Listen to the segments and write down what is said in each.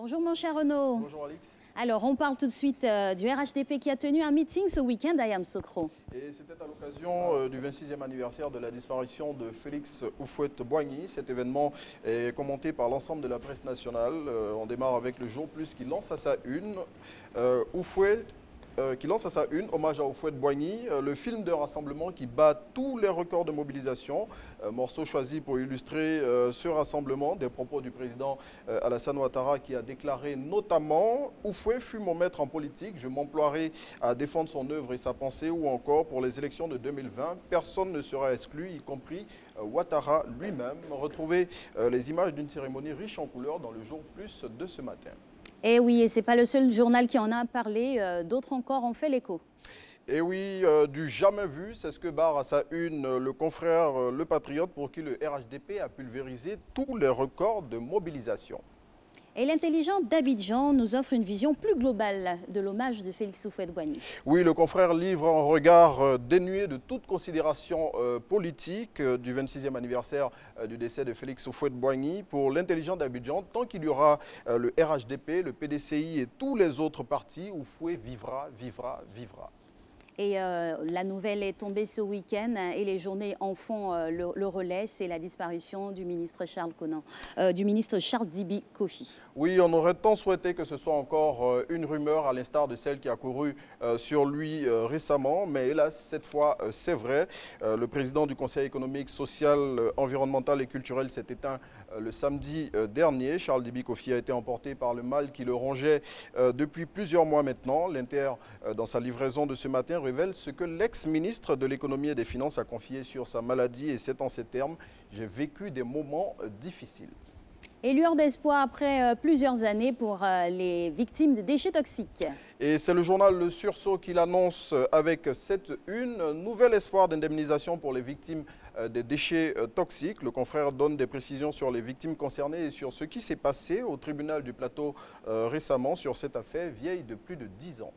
Bonjour mon cher Renaud. Bonjour Alix. Alors on parle tout de suite du RHDP qui a tenu un meeting ce week-end à Yamoussoukro. Et c'était à l'occasion du 26e anniversaire de la disparition de Félix Houphouët-Boigny. Cet événement est commenté par l'ensemble de la presse nationale. On démarre avec le Jour Plus qui lance à sa une hommage à Houphouët-Boigny, le film de rassemblement qui bat tous les records de mobilisation. Morceau choisi pour illustrer ce rassemblement, des propos du président Alassane Ouattara qui a déclaré notamment « Houphouët fut mon maître en politique, je m'emploierai à défendre son œuvre et sa pensée » ou encore pour les élections de 2020, personne ne sera exclu, y compris Ouattara lui-même. Retrouvez les images d'une cérémonie riche en couleurs dans le Jour Plus de ce matin. Et oui, et ce n'est pas le seul journal qui en a parlé, d'autres encore ont fait l'écho. Et oui, du jamais vu, c'est ce que barre à sa une le confrère Le Patriote pour qui le RHDP a pulvérisé tous les records de mobilisation. Et l'intelligent d'Abidjan nous offre une vision plus globale de l'hommage de Félix Houphouët-Boigny. Oui, le confrère livre un regard dénué de toute considération politique du 26e anniversaire du décès de Félix Houphouët-Boigny. Pour l'intelligent d'Abidjan, tant qu'il y aura le RHDP, le PDCI et tous les autres partis, Houphouët vivra, vivra, vivra. Et la nouvelle est tombée ce week-end et les journées en font le relais. C'est la disparition du ministre Charles Dibi Kofi. Oui, on aurait tant souhaité que ce soit encore une rumeur à l'instar de celle qui a couru sur lui récemment. Mais hélas, cette fois, c'est vrai. Le président du Conseil économique, social, environnemental et culturel s'est éteint le samedi dernier. Charles Dibi Kofi a été emporté par le mal qui le rongeait depuis plusieurs mois maintenant. L'Inter, dans sa livraison de ce matin, révèle ce que l'ex-ministre de l'économie et des finances a confié sur sa maladie et c'est en ces termes « J'ai vécu des moments difficiles ». Et lueur d'espoir après plusieurs années pour les victimes des déchets toxiques. Et c'est le journal Le Sursaut qui l'annonce avec cette une. Nouvel espoir d'indemnisation pour les victimes des déchets toxiques. Le confrère donne des précisions sur les victimes concernées et sur ce qui s'est passé au tribunal du Plateau récemment sur cette affaire vieille de plus de 10 ans.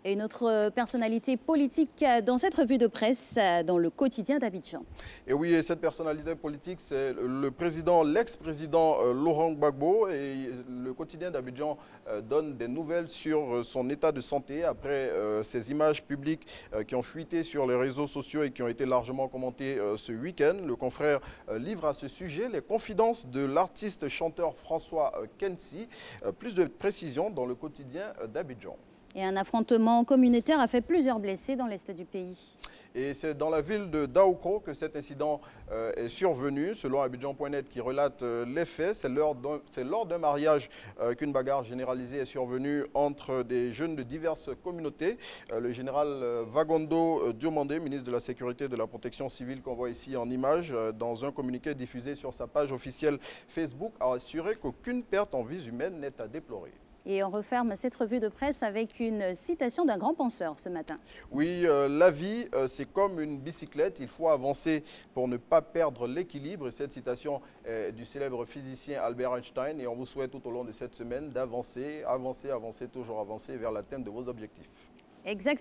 Et une autre personnalité politique dans cette revue de presse dans le quotidien d'Abidjan. Et oui, et cette personnalité politique, c'est l'ex-président Laurent Gbagbo. Et le quotidien d'Abidjan donne des nouvelles sur son état de santé après ces images publiques qui ont fuité sur les réseaux sociaux et qui ont été largement commentées ce week-end. Le confrère livre à ce sujet les confidences de l'artiste chanteur François Kensi. Plus de précisions dans le quotidien d'Abidjan. Et un affrontement communautaire a fait plusieurs blessés dans l'est du pays. Et c'est dans la ville de Daoukro que cet incident est survenu. Selon Abidjan.net qui relate les faits, c'est lors d'un mariage qu'une bagarre généralisée est survenue entre des jeunes de diverses communautés. Le général Vagondo Diomandé, ministre de la Sécurité et de la Protection civile qu'on voit ici en image, dans un communiqué diffusé sur sa page officielle Facebook, a assuré qu'aucune perte en vies humaines n'est à déplorer. Et on referme cette revue de presse avec une citation d'un grand penseur ce matin. Oui, la vie, c'est comme une bicyclette. Il faut avancer pour ne pas perdre l'équilibre. Cette citation est du célèbre physicien Albert Einstein. Et on vous souhaite tout au long de cette semaine d'avancer, avancer, avancer, toujours avancer vers l'atteinte de vos objectifs. Exactement.